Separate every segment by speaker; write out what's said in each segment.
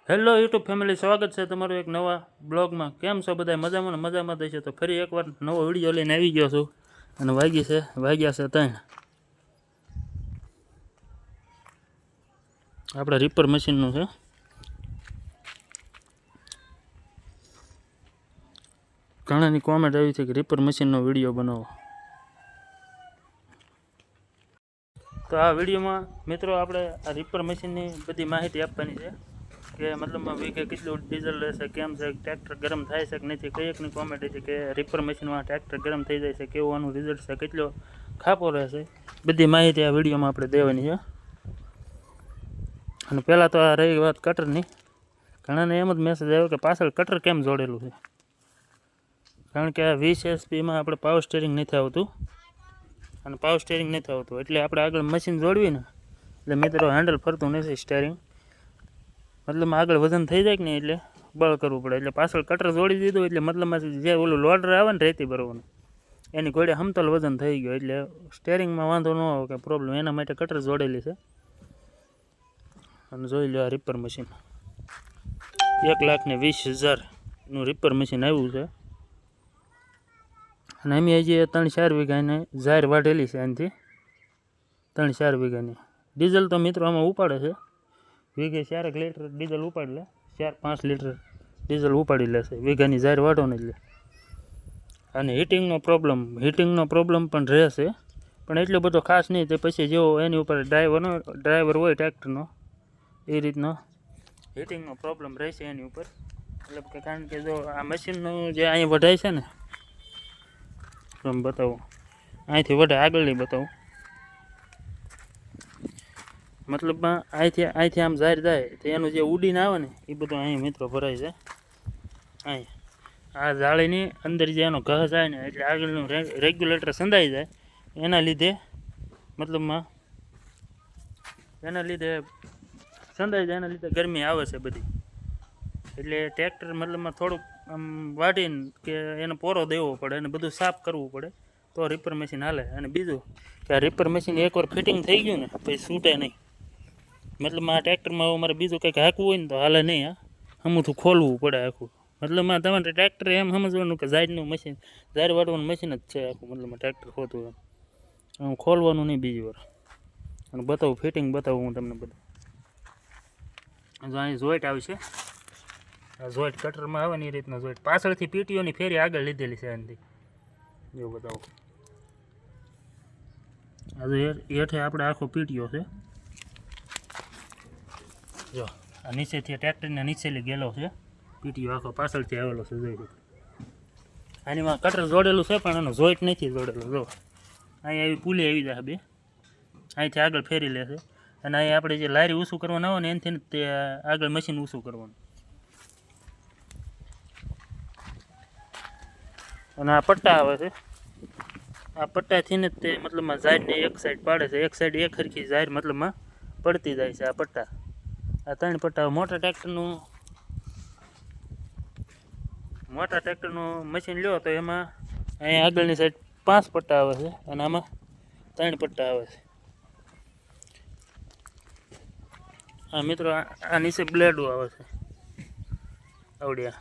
Speaker 1: Hello YouTube family, સ્વાગત છે તમારું એક નવા બ્લોગમાં. કેમ છો બધા? મજામાં ને મજામાં થશે. તો ફરી એકવાર નવો વિડીયો લઈને આવી ગયો છું અને વાગ્યા છે 3. આપણે રીપર મશીનનું છે. ઘણાની કોમેન્ટ આવી છે કે રીપર મશીનનો વિડીયો બનાવો. તો આ વિડીયોમાં મિત્રો આપણે આ રીપર મશીનની બધી માહિતી આપવાની છે કે મતલબમાં વીઘે કેટલું ડીઝલ રહેશે, કેમ છે, ટ્રેક્ટર ગરમ થાય છે કે નથી. કઈ એકની કોમેન્ટ છે કે રીપર મશીનમાં ટ્રેક્ટર ગરમ થઈ જાય છે, કેવું આનું રિઝલ્ટ છે, કેટલો ખાપો રહેશે, બધી માહિતી આ વિડીયોમાં આપણે દેવાની છે. અને પહેલાં તો આ રહી વાત કટરની. ઘણાને એમ જ મેસેજ આવ્યો કે પાછળ કટર કેમ જોડેલું છે. કારણ કે આ 20 HP આપણે પાવર સ્ટીયરિંગ નથી આવતું અને પાવર સ્ટીયરિંગ નથી આવતું એટલે આપણે આગળ મશીન જોડવી ને એટલે મિત્રો હેન્ડલ ફરતું નથી સ્ટીયરિંગ. મતલબ આગળ વજન થઈ જાય કે નહીં એટલે બળ કરવું પડે. એટલે પાછળ કટર જોડી દીધું એટલે મતલબમાં જે ઓલું લોડર આવે ને રેતી ભરવાનું એની ઘોડે સમતલ વજન થઈ ગયો એટલે સ્ટીયરિંગમાં વાંધો ન આવે કે પ્રોબ્લેમ. એના માટે કટર જોડેલી છે. અને જોઈ લો આ રીપર મશીન 1,20,000નું રીપર મશીન આવ્યું છે. અને અમે હજી 3-4 વીઘાને જાહેર વાઢેલી છે. આનાથી 3-4 વીઘાની ડીઝલ તો મિત્રો આમાં ઉપાડે છે. વીઘે 4 લીટર ડીઝલ ઉપાડી લે, 4-5 લીટર ડીઝલ ઉપાડી લેશે વીઘાની જાહેર વાઢો ને એટલે. અને હીટિંગનો પ્રોબ્લેમ પણ રહેશે, પણ એટલો બધો ખાસ નહીં. તે પછી જેવો એની ઉપર ડ્રાઈવર હોય ટ્રેક્ટરનો એ રીતનો હીટિંગનો પ્રોબ્લેમ રહેશે એની ઉપર. એટલે કે કારણ કે જો આ મશીનનું જે અહીંયા વઢાય છે ને, તમે બતાવું અહીંથી વઢાય, આગળ નહીં બતાવું. મતલબમાં અહીંથી આમ જાહેર જાય તો એનું જે ઉડીને આવે ને એ બધું અહીં મિત્રો ભરાય છે. અહીં આ જાળીની અંદર જે એનો ઘા જાય ને એટલે આગળનું રેગ્યુલેટર સંધાઈ જાય. એના લીધે મતલબમાં સંધાઈ જાય, એના લીધે ગરમી આવે છે બધી. એટલે ટ્રેક્ટર મતલબમાં થોડુંક આમ વાઢીને કે એને પોરો દેવો પડે અને બધું સાફ કરવું પડે તો રીપર મશીન હાલે. અને બીજું કે આ રીપર મશીન એકવાર ફિટિંગ થઈ ગયું ને પછી છૂટે નહીં. મતલબ આ ટ્રેક્ટરમાં અમારે બીજું કંઈક હાંકવું હોય ને તો હાલે નહીં. હમુંથી ખોલવું પડે આખું. મતલબમાં તમારે ટ્રેક્ટર એમ સમજવાનું કે ઝાડનું મશીન, ઝાડ વાળવાનું મશીન જ છે આખું. મતલબમાં ટ્રેક્ટર હોતું એમ ખોલવાનું નહીં બીજી વાર. અને બતાવું ફિટિંગ બતાવું હું તમને બધું. જો અહીં જોઈન્ટ આવશે, આ જોઈન્ટ કટરમાં આવે ને એ રીતના જોઈન્ટ. પાછળથી પીટીઓની ફેરી આગળ લીધેલી છે એનાથી. જો બતાવું, આ હેઠે આપણે આખો પીટીઓ છે. જો આ નીચેથી ટ્રેક્ટરના નીચેલી ગયેલો છે પીટીઓ આખો, પાછળથી આવેલો છે. જોઈ આનીમાં કટર જોડેલું છે પણ એનો જોઈન્ટ નથી જોડેલો. જો અહીં આવી પુલી આવી જાય બે, અહીંથી આગળ ફેરી લેશે. અને અહીં આપણે જે લારી ઊંચું કરવાનું આવે ને એનાથી તે આગળ મશીન ઊંચું કરવાનું. અને આ પટ્ટા આવે છે, આ પટ્ટાથી ને તે મતલબમાં ઝાડને એક સાઈડ પાડે છે. એક સાઈડ એક હરખી ઝાડ મતલબમાં પડતી જાય છે. આ પટ્ટા, આ 3 પટ્ટા. મોટા ટ્રેક્ટરનું મશીન લ્યો તો એમાં અહીંયા આગળની સાઈડ 5 પટ્ટા આવે છે અને આમાં 3 પટ્ટા આવે છે. હા મિત્રો, આ નીચે બ્લેડો આવે છે આવડ્યા.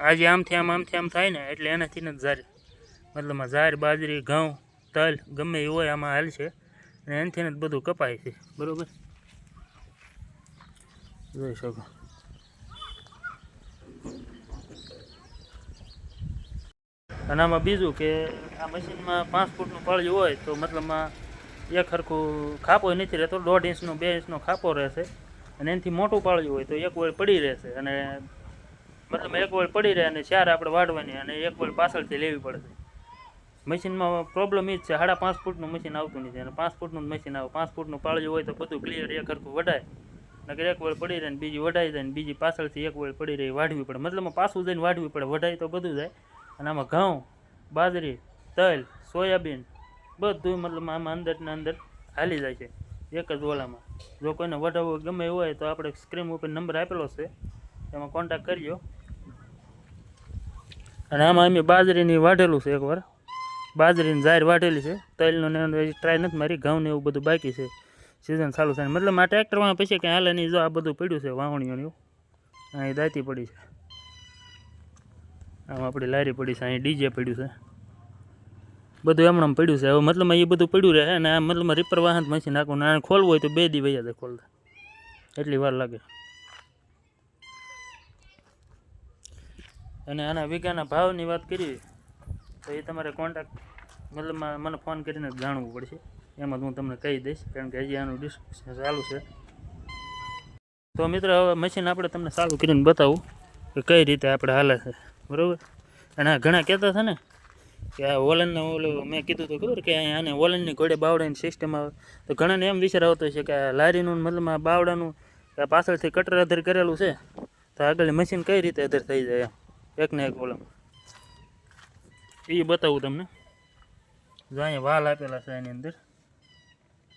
Speaker 1: આ જે આમથી આમ થાય ને એટલે એનાથી ને ઝાર, મતલબમાં ઝાર, બાજરી, ઘઉં, તલ ગમે એ હોય આમાં હાલ છે. અને એનાથી ને બધું કપાય છે. બરાબર, જોઈ શકો. અને આમાં બીજું કે આ મશીનમાં 5 ફૂટનું પાળિયું હોય તો મતલબમાં એક હરખું ખાપો નથી રહેતો. 1.5 ઇંચનો 2 ઇંચનો ખાપો રહેશે. અને એનાથી મોટું પાળિયું હોય તો એક વળ પડી રહેશે. અને મતલબ એક વળ પડી રહે અને 4 આપણે વાઢવાની અને એક વળ પાછળથી લેવી પડશે. મશીનમાં પ્રોબ્લેમ એ જ છે, 5.5 ફૂટનું મશીન આવતું નથી અને 5 ફૂટનું મશીન આવે. 5 ફૂટનું પાળિયું હોય તો બધું ક્લિયર એક હરખું વઢાય. નકર એક વળ પડી રહે ને બીજી વઢાઈ જાય ને બીજી પાછળથી એક વળ પડી રહી વાઢવી પડે. મતલબમાં પાછું જઈને વાઢવી પડે. વઢાય તો બધું જાય. અને આમાં ઘઉં, બાજરી, તલ, સોયાબીન બધું મતલબ આમાં અંદરના અંદર હાલી જાય છે એક જ ઓલામાં. જો કોઈને વઢાવવું ગમે હોય તો આપણે સ્ક્રીન ઉપર નંબર આપેલો છે, એમાં કોન્ટેક્ટ કરજો. અને આમાં અમે બાજરીની વાઢેલું છે એકવાર, બાજરીની જાહેર વાઢેલી છે. તલનો ને ટ્રાય નથી મારી. ઘઉં ને એવું બધું બાકી છે, સિઝન ચાલુ થાય. મતલબ આ ટ્રેક્ટરમાં પછી કંઈ હાલે નહીં. જો આ બધું પડ્યું છે વાવણીઓને એવું. અહીં દાંતી પડી છે, આમ આપણી લારી પડી છે, અહીં ડીજે પડ્યું છે, બધું એમણામ પડ્યું છે. હવે મતલબમાં એ બધું પડ્યું રહે અને આ મતલબમાં રીપર વાહન મશીન નાખવું, આને ખોલવું હોય તો 2 દી વૈયા જાય ખોલતા, એટલી વાર લાગે. અને આના વીઘાના ભાવની વાત કરીએ તો એ તમારે કોન્ટેક્ટ મતલબમાં મને ફોન કરીને જાણવું પડશે, એમાં હું તમને કહી દઈશ, કારણ કે હજી આનું ડિસ્કશન ચાલુ છે. તો મિત્રો હવે મશીન આપણે તમને ચાલુ કરીને બતાવું કે કઈ રીતે આપણે હાલે છે, બરાબર. અને આ ઘણા કહેતા હતા ને કે આ ઓલનને ઓલું મેં કીધું તો ખબર કે આને ઓલનની ઘોડે બાવડાની સિસ્ટમ આવે, તો ઘણાને એમ વિચાર આવતો છે કે આ લારીનું મતલબ આ બાવડાનું પાછળથી કટર અધર કરેલું છે, તો આગળ મશીન કઈ રીતે અધર થઈ જાય એમ એકને એક ઓલમ એ બતાવું તમને. જો અહીંયા વાલ આપેલા છે એની અંદર,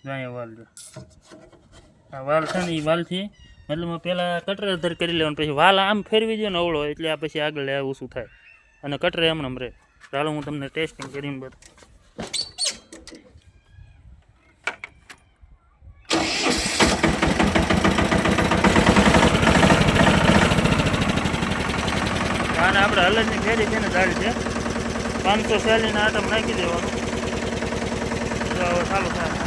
Speaker 1: જો અહીંયા વાલ, જો આ વાલ છે ને એ વાલથી મતલબ પહેલાં કટર અધર કરી લેવાનું, પછી વાલ આમ ફેરવી દો ને અવળો એટલે આ પછી આગળ ઓછું થાય અને કટરે એમનેમ રહે. ચાલો હું તમને ટેસ્ટિંગ કરીને બતાવું. આને આપણે હલદની ફેરી છે ને દાળ છે 540 ના આટમ નાખી દેવાનું, ચાલુ થાય.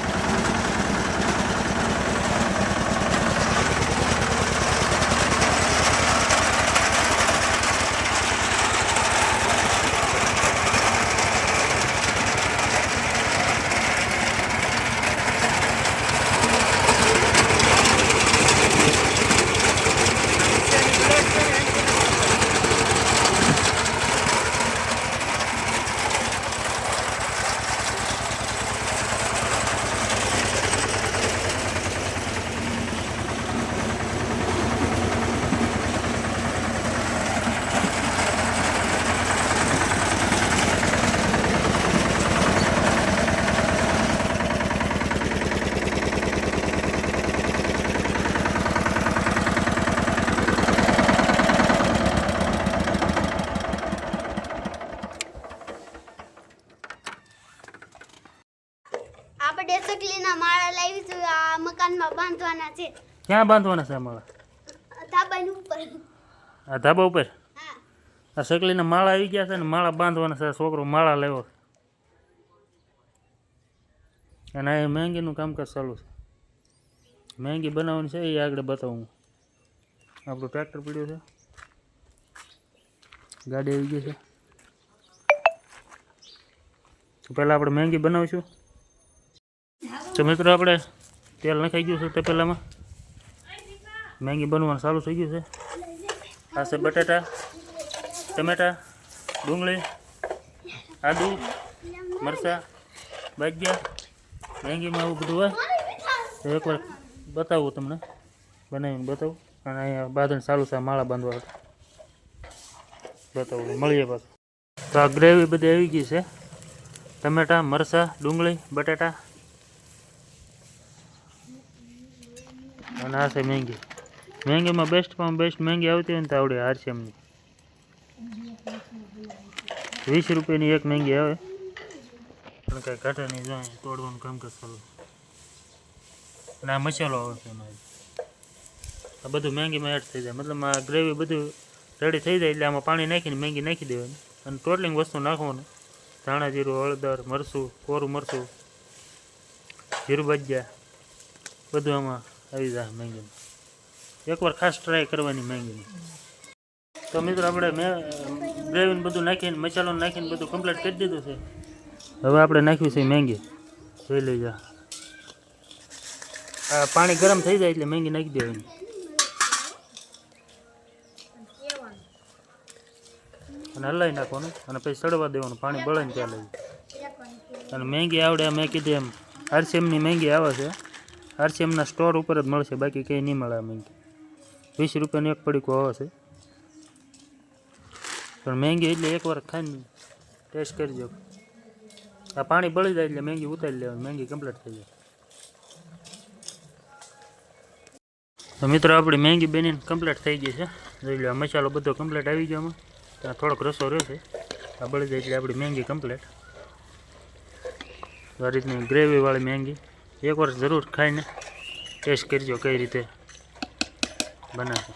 Speaker 2: આપણે સકલીના માળા લાવીશું, આ મકાનમાં બાંધવાના છે.
Speaker 1: ક્યાં બાંધવાના છે માળા?
Speaker 2: ધાબાની ઉપર.
Speaker 1: આ ધાબા ઉપર?
Speaker 2: હા.
Speaker 1: આ સકલીના માળા આવી ગયા છે ને, માળા બાંધવાના છે. છોકરો માળા લેવો અને આ મહેંગીનું કામકાજ ચાલુ છે. મહેંગી બનાવવાની છે એ આગળ બતાવું. આપણું ટ્રેક્ટર પડ્યું છે, ગાડી આવી ગઈ છે. તો પહેલાં આપણે મહેંગી બનાવીશું. તો મિત્રો આપણે તેલ નખાઈ ગયું છે તપેલામાં, મહેંગી બનવાનું ચાલુ થઈ ગયું છે. આ છે બટાટા, ટમેટા, ડુંગળી, આદુ, મરચાં, બાજિયા, મહેંગીમાં આવું બધું હોય. તો એકવાર બતાવું તમને, બનાવીને બતાવું. અને અહીંયા બાંધણ ચાલુ છે, માળા બાંધવા બતાવું, મળીએ પાછું. તો આ ગ્રેવી બધી આવી ગઈ છે, ટમેટા, મરચાં, ડુંગળી, બટાટા અને આ છે મહેંગી. મહેંગીમાં બેસ્ટમાં બેસ્ટ મહેંગી આવતી હોય ને તો આવડે RCMની 20 રૂપિયાની એક મહેંગી આવે, પણ કાંઈ ઘાટા નહીં. જાય તોડવાનું કામકાજ ચાલુ. અને આ મસાલો આવે છે એમાં, આ બધું મહેંગીમાં એડ થઈ જાય. મતલબ આ ગ્રેવી બધું રેડી થઈ જાય એટલે આમાં પાણી નાખીને મહેંગી નાખી દેવાની અને ટોટલિંગ વસ્તુ નાખવાનું. ધાણા જીરું, હળદર, મરચું, કોરું મરચું, જીરું ભજીયા બધું આમાં આવી જાય મહેંગીમાં. એકવાર ખાસ ટ્રાય કરવાની મહેંગીની. તો મિત્રો આપણે ગ્રેવીને બધું નાખીને મસાલો નાખીને બધું કમ્પ્લીટ કરી દીધું છે. હવે આપણે નાખ્યું છે મહેંગી, જોઈ લઈ જા. આ પાણી ગરમ થઈ જાય એટલે મહેંગી નાખી દેવાની અને હલાવી નાખવાનું અને પછી સડવા દેવાનું, પાણી બળે ને ત્યાં લઈ. અને મહેંગી આવડે મેં કીધું એમ RCMની મહેંગી આવે છે. RCMના સ્ટોર ઉપર જ મળશે, બાકી કંઈ નહીં મળે. આ મહેંગી 20 રૂપિયાનું એક પડીકું આવે છે. પણ મહેંગી એટલે એકવાર ખાઈને ટેસ્ટ કરજો. આ પાણી બળી જાય એટલે મહેંગી ઉતારી લેવાની, મહેંગી કમ્પ્લીટ થઈ જાય. તો મિત્રો આપણી મહેંગી બનીને કમ્પ્લીટ થઈ ગઈ છે. જોઈ લો, આ મસાલો બધો કમ્પ્લીટ આવી ગયો. આમાં ત્યાં થોડોક રસો રહ્યો છે. આ બળી જાય એટલે આપણી મહેંગી કમ્પ્લીટ. આ રીતની ગ્રેવીવાળી મહેંગી એકવાર જરૂર ખાઈને ટેસ્ટ કરજો કઈ રીતે બને છે.